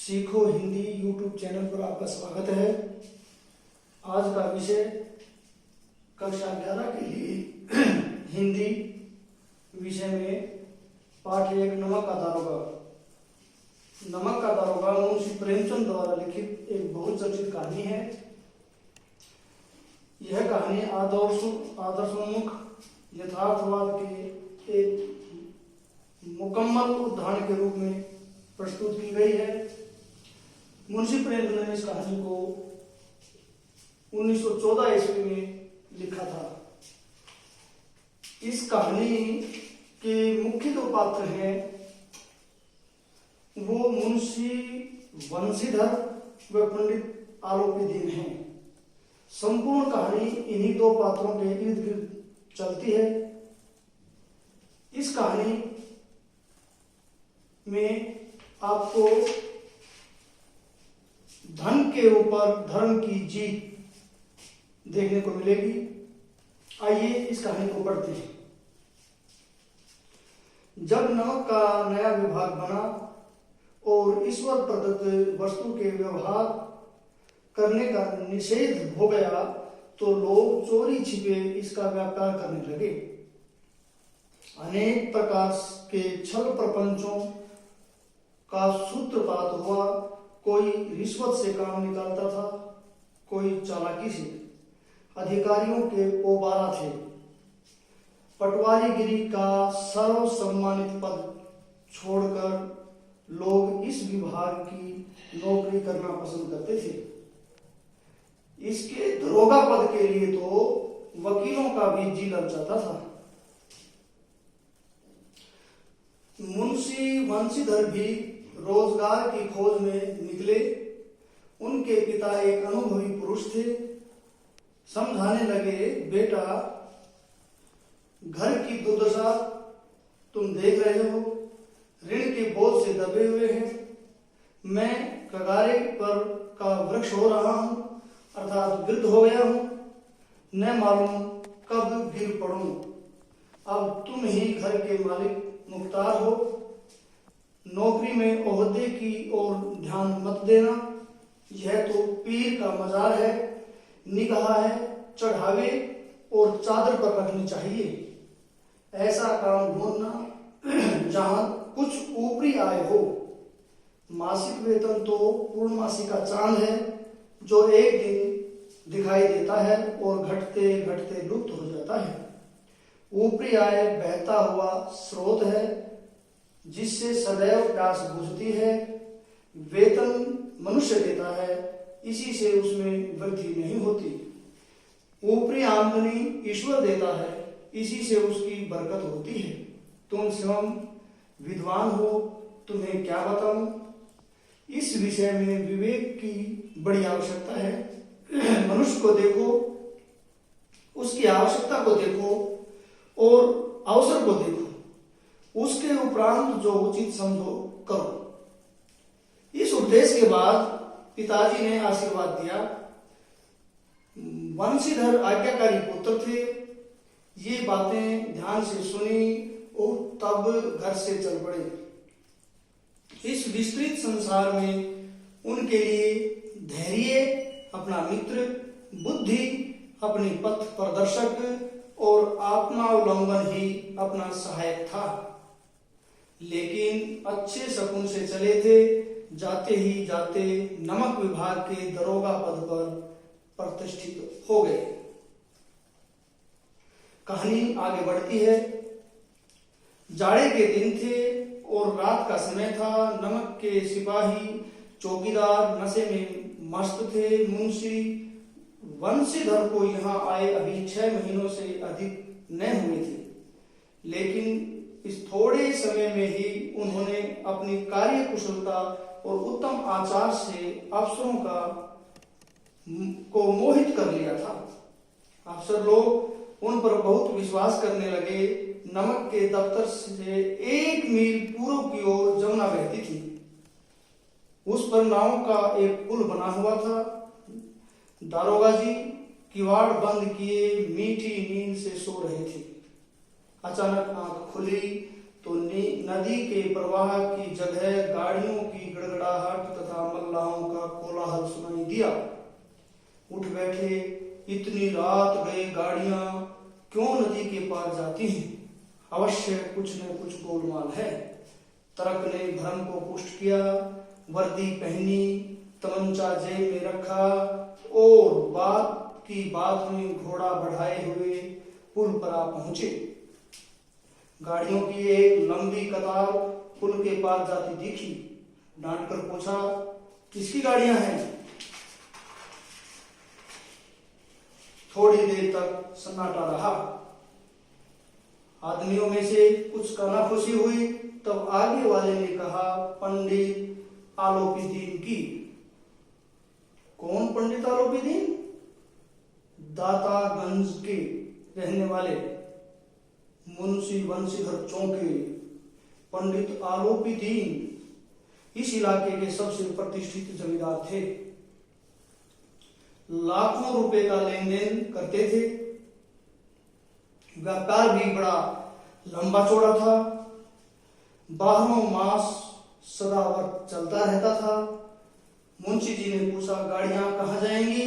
सीखो Hindi YouTube channel पर आपका स्वागत है। आज का विषय कक्षा 11 के लिए हिंदी विषय में पाठ 1 नमक का दारोगा। नमक का दारोगा मुंशी प्रेमचंद द्वारा लिखित एक बहुत चर्चित कहानी है। यह कहानी आदर्शोन्मुख यथार्थवाद के एक मुकम्मल उदाहरण के रूप में प्रस्तुत की गई है। मुंशी प्रेमचंद ने इस कहानी को 1914 ईस्वी में लिखा था। इस कहानी के मुख्य दो पात्र हैं, वो मुंशी वंशीधर व पंडित आलोपीदीन हैं। संपूर्ण कहानी इन्हीं दो पात्रों के इर्द गिर्द चलती है। इस कहानी में आपको धन के ऊपर धर्म की जीत देखने को मिलेगी। आइए इस कहानी को पढ़ते हैं। जब नमक का नया विभाग बना और ईश्वर प्रदत्त वस्तु के व्यवहार करने का निषेध हो गया तो लोग चोरी छिपे इसका व्यापार करने लगे। अनेक प्रकार के छल प्रपंचों का सूत्रपात हुआ। कोई रिश्वत से काम निकालता था, कोई चालाकी से। अधिकारियों के ओबारा थे। पटवारीगिरी का सर्व सम्मानित पद छोड़कर लोग इस विभाग की नौकरी करना पसंद करते थे। इसके दरोगा पद के लिए तो वकीलों का भी जी ललचाता था। मुंशी वंशीधर भी रोजगार की खोज में निकले। उनके पिता एक अनुभवी पुरुष थे। समझाने लगे, बेटा घर की दुर्दशा तुम देख रहे हो, ऋण के बोझ से दबे हुए हैं। मैं कगारे पर का वृक्ष हो रहा हूं, अर्थात वृद्ध हो गया हूं, न मालूम कब गिर पड़ूं। अब तुम ही घर के मालिक मुख्तार हो। नौकरी में ओहदे की ओर ध्यान मत देना, यह तो पीर का मजार है। निगाह है चढ़ावे और चादर पर रखनी चाहिए। ऐसा काम ढूंढना जहां कुछ ऊपरी आय हो। मासिक वेतन तो पूर्णमासी का चांद है जो एक दिन दिखाई देता है और घटते घटते लुप्त हो जाता है। ऊपरी आय बहता हुआ स्रोत है जिससे सदैव प्यास बुझती है। वेतन मनुष्य देता है, इसी से उसमें वृद्धि नहीं होती। ऊपरी आमदनी ईश्वर देता है, इसी से उसकी बरकत होती है। तुम स्वयं विद्वान हो, तुम्हें क्या बताऊं। इस विषय में विवेक की बड़ी आवश्यकता है। मनुष्य को देखो, उसकी आवश्यकता को देखो और अवसर को देखो, उसके उपरांत जो उचित समझो करो। इस उपदेश के बाद पिताजी ने आशीर्वाद दिया। वंशीधर आज्ञाकारी पुत्र थे। ये बातें ध्यान से सुनी और तब घर से चल पड़े। इस विस्तृत संसार में उनके लिए धैर्य अपना मित्र, बुद्धि अपनी पथ प्रदर्शक और आत्मावलंबन ही अपना सहायक था। लेकिन अच्छे शकुन से चले थे। जाते ही जाते नमक विभाग के दरोगा पद पर प्रतिष्ठित हो गए। कहानी आगे बढ़ती है। जाड़े के दिन थे और रात का समय था। नमक के सिपाही चौकीदार नशे में मस्त थे। मुंशी वंशीधर को यहाँ आए अभी 6 महीनों से अधिक न हुए थे, लेकिन इस थोड़े समय में ही उन्होंने अपनी कार्य कुशलता और उत्तम आचार से अफसरों को मोहित कर लिया था। अफसर लोग उन पर बहुत विश्वास करने लगे। नमक के दफ्तर से 1 मील पूर्व की ओर जमुना बहती थी। उस पर नाव का एक पुल बना हुआ था। दारोगा जी किवाड़ बंद किए मीठी नींद से सो रहे थे। अचानक आंख खुली तो नदी के प्रवाह की जगह गाड़ियों की गड़गड़ाहट तथा मल्लाहों का कोलाहल सुनाई दिया। उठ बैठे, इतनी रात गए गाड़ियां क्यों नदी के पार जाती हैं? अवश्य कुछ न कुछ गोलमाल है। तर्क ने भ्रम को पुष्ट किया। वर्दी पहनी, तमंचा जेब में रखा और बात की बात में घोड़ा बढ़ाए हुए पुल पर आ पहुंचे। गाड़ियों की एक लंबी कतार पुल के पार जाती दिखी। डांट कर पूछा, किसकी गाड़ियां हैं? थोड़ी देर तक सन्नाटा रहा। आदमियों में से कुछ कानाफूसी हुई। तब आगे वाले ने कहा, पंडित आलोपीदीन की। कौन पंडित आलोपीदीन? दातागंज के रहने वाले मुंशी वंशीधर चौके पंडित आलोपीदीन इस इलाके के सबसे प्रतिष्ठित जमींदार थे। लाखों रुपए का लेन देन करते थे। व्यापार भी बड़ा लंबा चौड़ा था। 12 मास सदावर्त चलता रहता था। मुंशी जी ने पूछा, गाड़ियां कहां जाएंगी?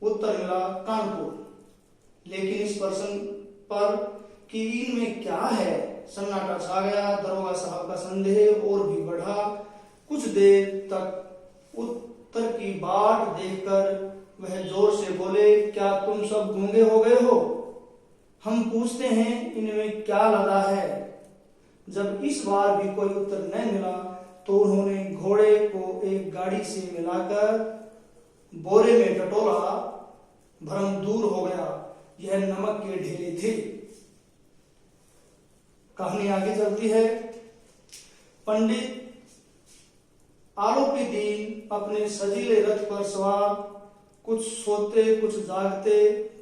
उत्तर मिला, कानपुर। लेकिन इस प्रश्न पर कि इनमें क्या है, सन्नाटा छा गया। दरोगा साहब का संदेह और भी बढ़ा। कुछ देर तक उत्तर की बाट देखकर वह जोर से बोले, क्या तुम सब गूंगे हो गए हो? हम पूछते हैं इनमें क्या लगा है। जब इस बार भी कोई उत्तर न मिला तो उन्होंने घोड़े को एक गाड़ी से मिलाकर बोरे में टटोला। भ्रम दूर हो गया। यह नमक के ढेले थे। कहानी आगे चलती है। पंडित आलोपीदीन अपने सजीले रथ पर सवार कुछ सोते कुछ जागते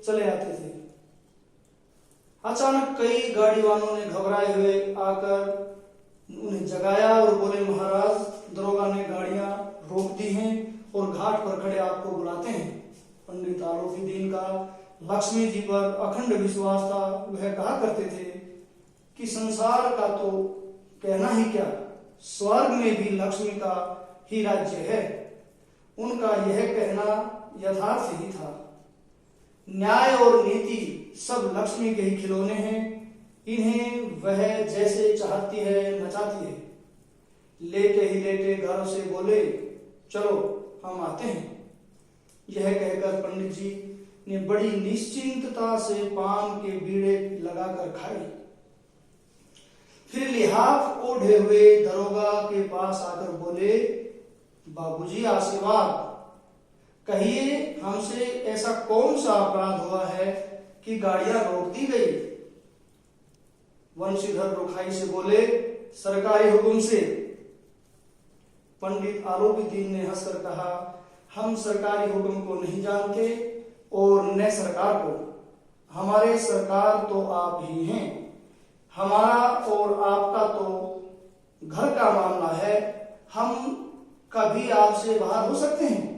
चले आते थे। अचानक कई गाड़ीवानों ने घबराए हुए आकर उन्हें जगाया और बोले, महाराज, दरोगा ने गाड़ियां रोक दी हैं और घाट पर खड़े आपको बुलाते हैं। पंडित आलोपीदीन का लक्ष्मी जी पर अखंड विश्वास था। वह कहा करते थे कि संसार का तो कहना ही क्या, स्वर्ग में भी लक्ष्मी का ही राज्य है। उनका यह कहना यथार्थ ही था। न्याय और नीति सब लक्ष्मी के ही खिलौने हैं। इन्हें वह जैसे चाहती है नचाती है। लेटे ही लेटे घर से बोले, चलो हम आते हैं। यह कहकर पंडित जी ने बड़ी निश्चिंतता से पान के बीड़े लगाकर खाई। फिर लिहाफ ओढ़े हुए दरोगा के पास आकर बोले, बाबूजी आशीर्वाद, कहिए हमसे ऐसा कौन सा अपराध हुआ है कि गाड़ियां रोक दी गई? वंशीधर रुखाई से बोले, सरकारी हुक्म से। पंडित आलोपीदीन ने हंसकर कहा, हम सरकारी हुक्म को नहीं जानते और न सरकार को। हमारे सरकार तो आप ही हैं। हमारा और आपका तो घर का मामला है। हम कभी आपसे बाहर हो सकते हैं?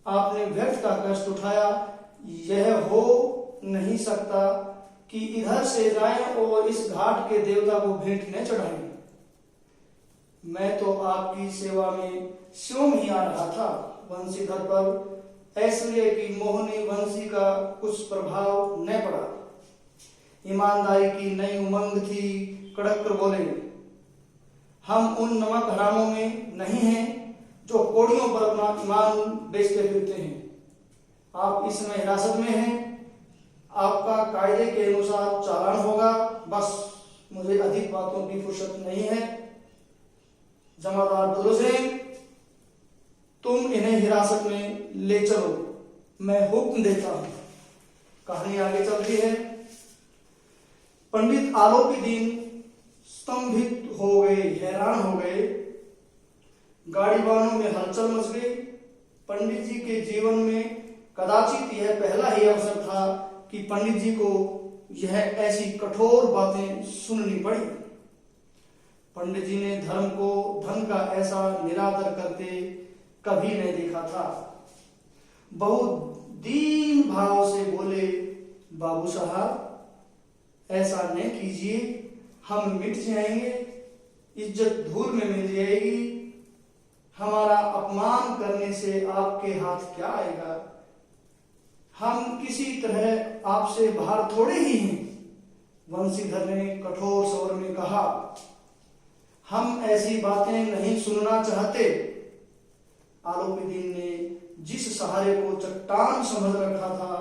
आपने व्यर्थ का कष्ट उठाया। यह हो नहीं सकता कि इधर से जाएं और इस घाट के देवता को भेंट न चढ़ाएं। मैं तो आपकी सेवा में स्वयं ही आ रहा था। वंशीधर पर ऐश्वर्य की मोहनी वंशी का कुछ प्रभाव न पड़ा। ईमानदारी की नई उमंग थी। कड़क कर बोले, हम उन नमक हरामों में नहीं हैं जो कोड़ियों पर अपना ईमान बेचते फिरते हैं। आप इस समय हिरासत में हैं। आपका कायदे के अनुसार चालान होगा। बस मुझे अधिक बातों की फुर्सत नहीं है। जमादार दुल्लो सिंह, तुम इन्हें हिरासत में ले चलो, मैं हुक्म देता हूं। कहानी आगे चलती है। पंडित आलोपीदीन स्तंभित हो गए, हैरान हो गए। गाड़ीवानों में हलचल मच गई। पंडित जी के जीवन में कदाचित यह पहला ही अवसर था कि पंडित जी को यह ऐसी कठोर बातें सुननी पड़ी। पंडित जी ने धर्म को धन का ऐसा निरादर करते कभी नहीं देखा था। बहुत दीन भाव से बोले, बाबू साहब ऐसा न कीजिए। हम मिट जाएंगे, इज्जत धूल में मिल जाएगी। हमारा अपमान करने से आपके हाथ क्या आएगा? हम किसी तरह आपसे बाहर थोड़े ही हैं। वंशीधर ने कठोर स्वर में कहा, हम ऐसी बातें नहीं सुनना चाहते। आलोपीदीन ने जिस सहारे को चट्टान समझ रखा था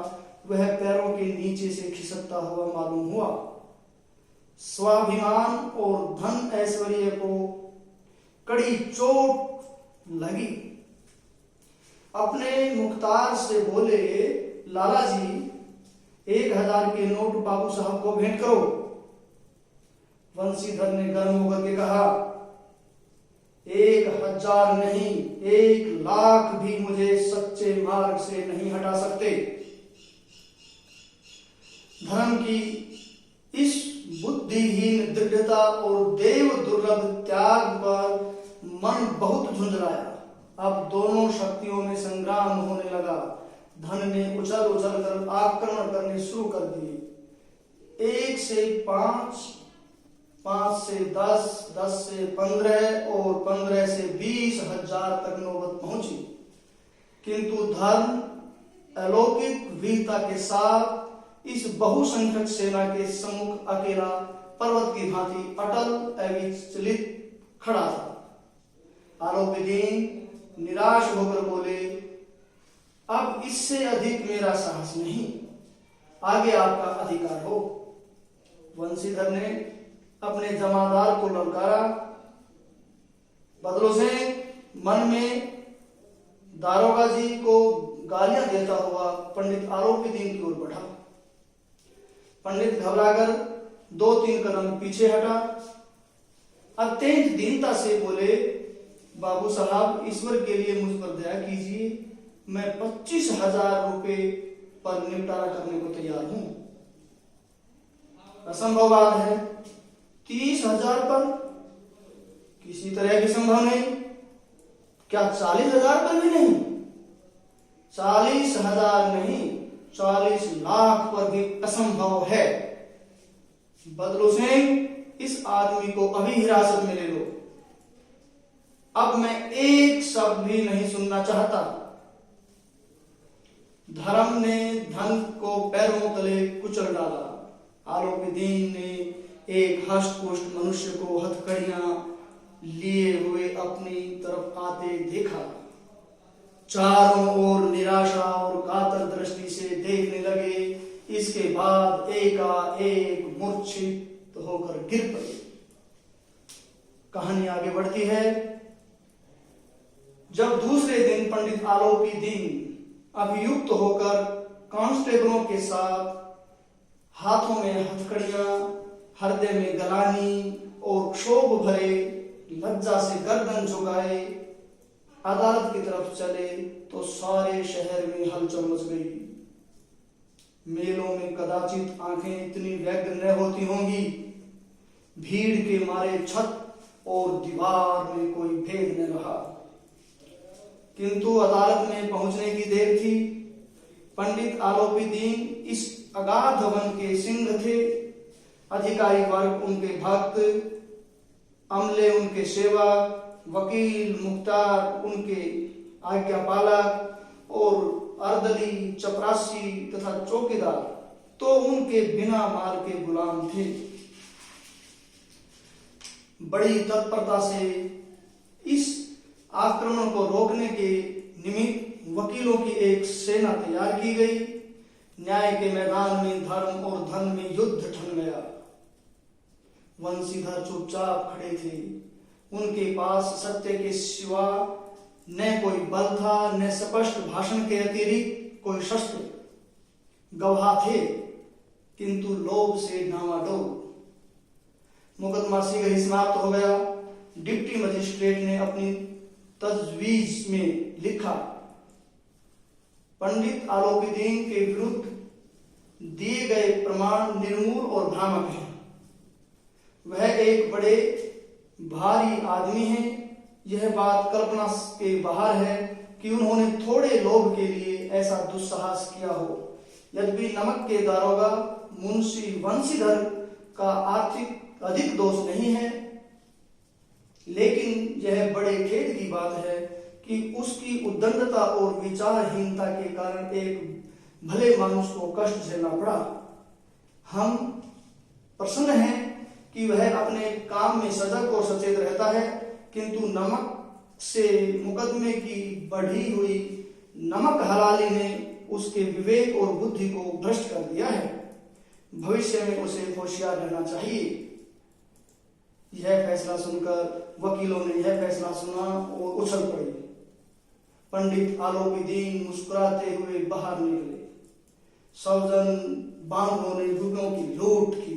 वह पैरों के नीचे से खिसकता हुआ मालूम हुआ। स्वाभिमान और धन ऐश्वर्य को कड़ी चोट लगी। अपने मुख्तार से बोले, लाला जी 1000 के नोट बाबू साहब को भेंट करो। वंशीधर ने गर्म होकर के कहा, 1000 नहीं 1,00,000 भी मुझे सच्चे मार्ग से नहीं हटा सकते। धर्म की इस बुद्धिहीन दृढ़ता और देव दुर्लभ त्याग पर मन बहुत झुंझलाया। अब दोनों शक्तियों में संग्राम होने लगा। धन ने उछल उछल कर आक्रमण करने शुरू कर दिए। 1 से 5, 5 से 10, 10 से 15 और 15 से 20,000 तक नौबत पहुंची। किंतु धर्म अलौकिक वीरता के साथ इस बहुसंख्यक सेना के सम्मुख अकेला पर्वत की भांति अटल अविचलित खड़ा था। आलोपीदीन निराश होकर बोले, अब इससे अधिक मेरा साहस नहीं, आगे आपका अधिकार हो। वंशीधर ने अपने जमादार को ललकारा। बदलो से मन में दारोगा जी को गालियां देता हुआ पंडित आलोपीदीन की ओर बढ़ा। पंडित घबराकर 2-3 कदम पीछे हटा। अत्यंत दीनता से बोले, बाबू साहब ईश्वर के लिए मुझ पर दया कीजिए, मैं 25,000 रुपए पर निपटारा करने को तैयार हूं। असंभव बात है। 30,000 पर किसी तरह की संभव नहीं। क्या 40,000 पर भी नहीं? 40,000 नहीं 40 लाख पर भी असंभव है। बदलो सिंह, इस आदमी को अभी हिरासत में ले लो। अब मैं एक शब्द भी नहीं सुनना चाहता। धर्म ने धन को पैरों तले कुचल डाला। आलोपीदीन ने एक हष्टपुष्ट मनुष्य को हथकड़ियां लिए हुए अपनी तरफ आते देखा। चारों ओर निराशा और कातर दृष्टि से देखने लगे। इसके बाद एकाएक मूर्छित होकर गिर पड़े। कहानी आगे बढ़ती है। जब दूसरे दिन पंडित आलोपीदीन अभियुक्त होकर कांस्टेबलों के साथ हाथों में हथकड़ियां, हृदय में गलानी और क्षोभ भरे लज्जा से गर्दन झुकाए अदालत की तरफ चले तो सारे शहर में हलचल मच गई। मेलों में कदाचित आंखें इतनी व्यग्र न होती होंगी। भीड़ के मारे छत और दीवार में कोई भेद न रहा। किंतु अदालत में पहुंचने की देर थी। पंडित आलोपीदीन इस अगाध वन के सिंह थे। अधिकारी वर्ग उनके भक्त, अमले उनके सेवक, वकील मुख्तार उनके आज्ञापालक और अर्दली, चपरासी तथा चौकीदार तो उनके बिना मार के गुलाम थे। बड़ी तत्परता से इस आक्रमण को रोकने के निमित्त वकीलों की एक सेना तैयार की गई। न्याय के मैदान में धर्म और धन में युद्ध ठन गया। वंशीधर चुपचाप खड़े थे। उनके पास सत्य के सिवा न कोई बल था, न स्पष्ट भाषण के अतिरिक्त कोई शस्त्र। गवाह थे किंतु लोभ से डामाडोल। मुकदमा शीघ्र ही समाप्त हो गया। डिप्टी मजिस्ट्रेट ने अपनी तजवीज में लिखा, पंडित आलोपीदीन के विरुद्ध दिए गए प्रमाण निर्मूल और भ्रामक हैं। वह एक बड़े भारी आदमी हैं। यह बात कल्पना के बाहर है कि उन्होंने थोड़े लोभ के लिए ऐसा दुस्साहस किया हो। यद्यपि नमक के दारोगा मुंशी वंशीधर का आर्थिक अधिक दोष नहीं है, लेकिन यह बड़े खेद की बात है कि उसकी उद्दंडता और विचारहीनता के कारण एक भले मनुष्य को कष्ट झेलना पड़ा। हम प्रसन्न हैं कि वह अपने काम में सजग और सचेत रहता है, किंतु नमक से मुकदमे की बढ़ी हुई नमक हलाली ने उसके विवेक और बुद्धि को भ्रष्ट कर दिया है। भविष्य में उसे होशियार रहना चाहिए। यह फैसला सुनकर वकीलों ने यह फैसला सुना और उछल पड़े। पंडित आलोपीदीन मुस्कुराते हुए बाहर निकले। सौजन बांधों ने युगों की लूट की,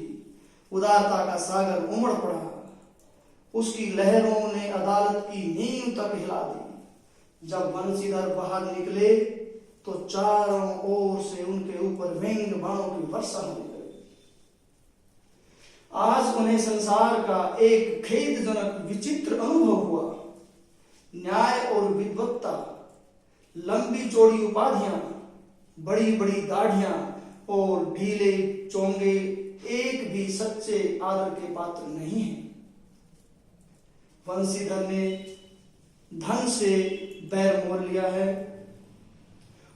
उदारता का सागर उमड़ पड़ा। उसकी लहरों ने अदालत की नींव तक हिला दी। जब बंशीधर बाहर निकले तो चारों ओर से उनके ऊपर व्यंग बाणों की वर्षा होने लगी। आज उन्हें संसार का एक खेदजनक विचित्र अनुभव हुआ। न्याय और विद्वत्ता, लंबी चौड़ी उपाधियां, बड़ी बड़ी दाढ़ियां और ढीले चोंगे एक भी सच्चे आदर के पात्र नहीं है। बंशीधर ने धन से बैर मोल लिया है,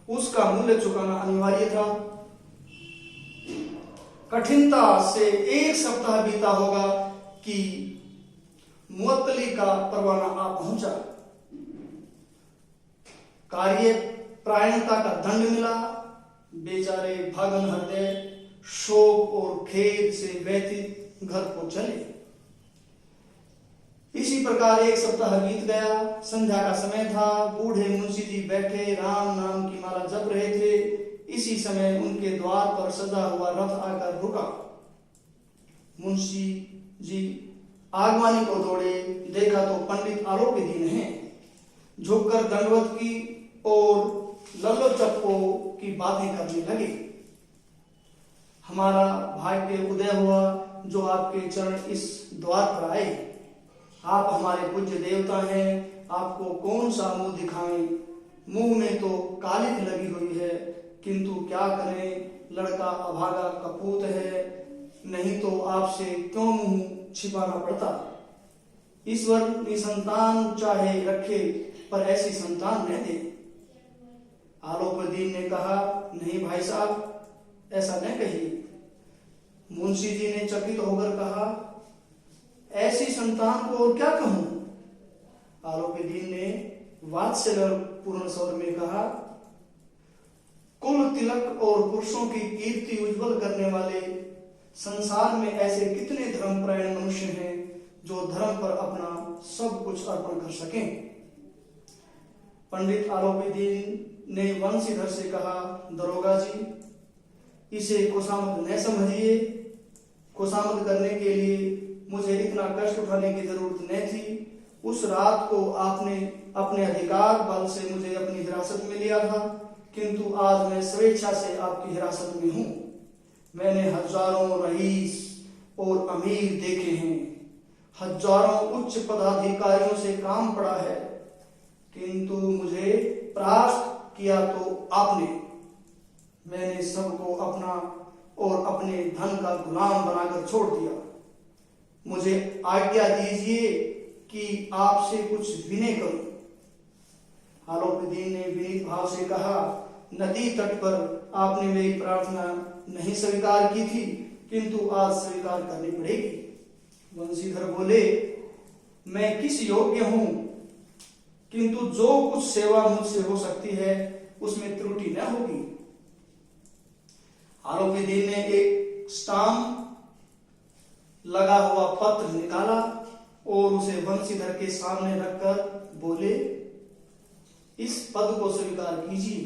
उसका मूल्य चुकाना अनिवार्य था। कठिनता से एक सप्ताह बीता होगा कि मुअत्तली का परवाना आ पहुंचा। कार्य प्रायणता का दंड मिला। बेचारे भागन हृदय शोक और खेद से व्यथित घर को चले। इसी प्रकार एक सप्ताह बीत गया। संध्या का समय था। बूढ़े मुंशी जी बैठे राम नाम की माला जप रहे थे। इसी समय उनके द्वार पर सजा हुआ रथ आकर रुका। मुंशी जी आगवानी को दौड़े। देखा तो पंडित आलोपीदीन हैं। झुककर दंडवत की और लल्लो चप्पो की बातें करने लगे। हमारा भाग्य उदय हुआ जो आपके चरण इस द्वार पर आए। आप हमारे पूज्य देवता हैं, आपको कौन सा मुंह दिखाएं। मुंह में तो कालिख लगी हुई है, किंतु क्या करें, लड़का अभागा कपूत है, नहीं तो आपसे क्यों मुंह छिपाना पड़ता। ईश्वर निसंतान चाहे रखे, पर ऐसी संतान न दे। आलोपीदीन ने कहा, नहीं भाई साहब, ऐसा न कहिए। मुंशी जी ने चकित होकर कहा, ऐसी संतान को और क्या कहूं। आलोपीदीन ने वात्सल्य पूर्ण स्वर में कहा, कुल तिलक और पुरुषों की कीर्ति उज्जवल करने वाले संसार में ऐसे कितने धर्मपरायण मनुष्य हैं जो धर्म पर अपना सब कुछ अर्पण कर सकें। पंडित आलोपीदीन ने बंशीधर से कहा, दरोगा जी, इसे खुशामद न समझिए। खुशामद करने के लिए मुझे इतना कष्ट उठाने की जरूरत न थी। उस रात को आपने अपने अधिकार बल से मुझे अपनी हिरासत में लिया था, किंतु आज मैं स्वेच्छा से आपकी हिरासत में हूं। मैंने हजारों रईस और अमीर देखे हैं, हजारों उच्च पदाधिकारियों से काम पड़ा है, किंतु मुझे परास्त किया तो आपने। मैंने सबको अपना और अपने धन का गुलाम बनाकर छोड़ दिया। मुझे आज्ञा दीजिए कि आपसे कुछ विनय करूं। आलोपीदीन ने विनीत भाव से कहा, नदी तट पर आपने मेरी प्रार्थना नहीं स्वीकार की थी, किंतु आज स्वीकार करनी पड़ेगी। बंशीधर बोले, मैं किस योग्य हूं, किंतु जो कुछ सेवा मुझसे हो सकती है उसमें त्रुटि न होगी। आलोपीदीन ने एक स्टाम्प लगा हुआ पत्र निकाला और उसे बंशीधर के सामने रखकर बोले, इस पद को स्वीकार कीजिए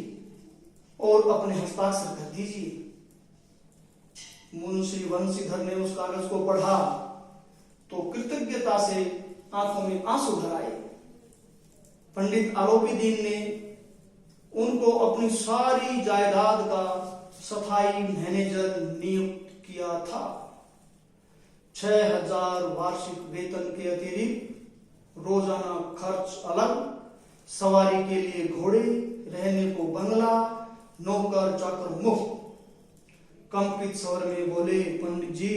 और अपने हस्ताक्षर कर दीजिए। मुंशी बंशीधर ने उस कागज को पढ़ा तो कृतज्ञता से आंखों में आंसू भर आए। पंडित आलोपीदीन ने उनको अपनी सारी जायदाद का सफाई मैनेजर नियुक्त किया था। 6000 वार्षिक वेतन के अतिरिक्त रोजाना खर्च अलग, सवारी के लिए घोड़े, रहने को बंगला, नौकर चाकर मुफ्त। कंपित स्वर में बोले, पंडित जी,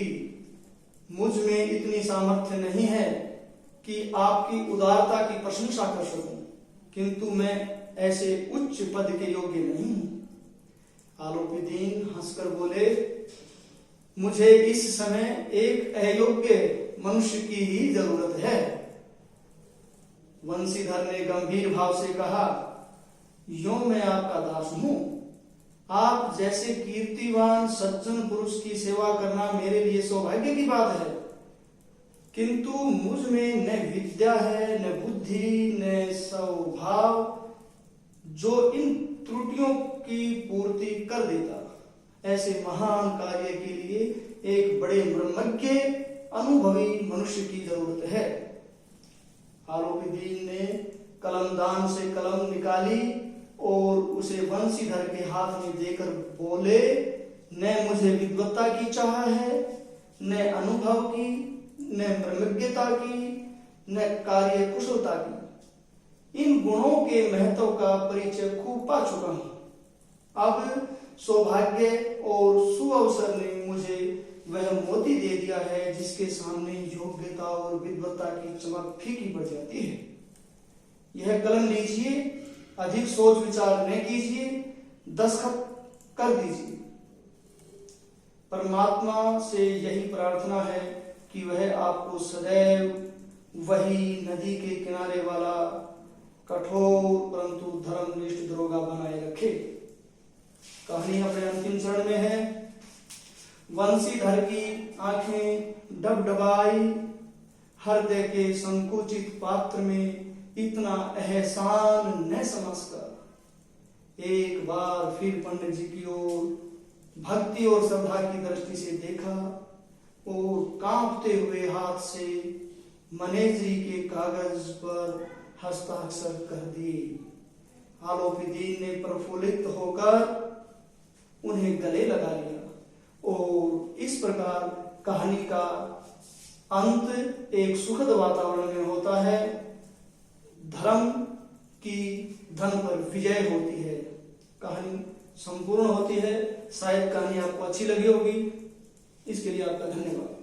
मुझ में इतनी सामर्थ्य नहीं है कि आपकी उदारता की प्रशंसा कर सकूं, किंतु मैं ऐसे उच्च पद के योग्य नहीं हूं। आलोपीदीन हंसकर बोले, मुझे इस समय एक अयोग्य मनुष्य की ही जरूरत है। वंशीधर ने गंभीर भाव से कहा, यूं मैं आपका दास हूं। आप जैसे कीर्तिवान सज्जन पुरुष की सेवा करना मेरे लिए सौभाग्य की बात है, किंतु मुझ में न विद्या है, न बुद्धि, न स्वभाव जो इन त्रुटियों की पूर्ति कर देता। ऐसे महान कार्य के लिए एक बड़े ब्रह्मज्ञ अनुभवी मनुष्य की जरूरत है। आलोपीदीन ने कलमदान से कलम निकाली और उसे वंशीधर के हाथ में देकर बोले, न मुझे विद्वत्ता की चाह है, न अनुभव की, न ब्रह्मज्ञता की, न कार्य कुशलता की। इन गुणों के महत्व का परिचय खूब पा चुका हूं। अब सौभाग्य और सुअवसर ने मुझे वह मोती दे दिया है जिसके सामने योग्यता और विद्वत्ता की चमक फीकी पड़ जाती है। यह कलम लीजिए, अधिक सोच विचार न कीजिए, दस्तखत कर दीजिए। परमात्मा से यही प्रार्थना है कि वह आपको सदैव वही नदी के किनारे वाला कठोर परंतु धर्मनिष्ठ दरोगा बनाए रखे। कहानी अपने अंतिम चरण में है। वंशीधर की आंखें डबडबाई, हृदय के संकुचित पात्र में इतना एहसान न समझकर एक बार फिर पंडित जी की ओर भक्ति और श्रद्धा की दृष्टि से देखा और कांपते हुए हाथ से मनेजरी के कागज पर हस्ताक्षर कर दिए। आलोपीदीन ने प्रफुल्लित होकर उन्हें गले लगा लिया और इस प्रकार कहानी का अंत एक सुखद वातावरण में होता है। धर्म की धन पर विजय होती है। कहानी संपूर्ण होती है। शायद कहानी आपको अच्छी लगी होगी। इसके लिए आपका धन्यवाद।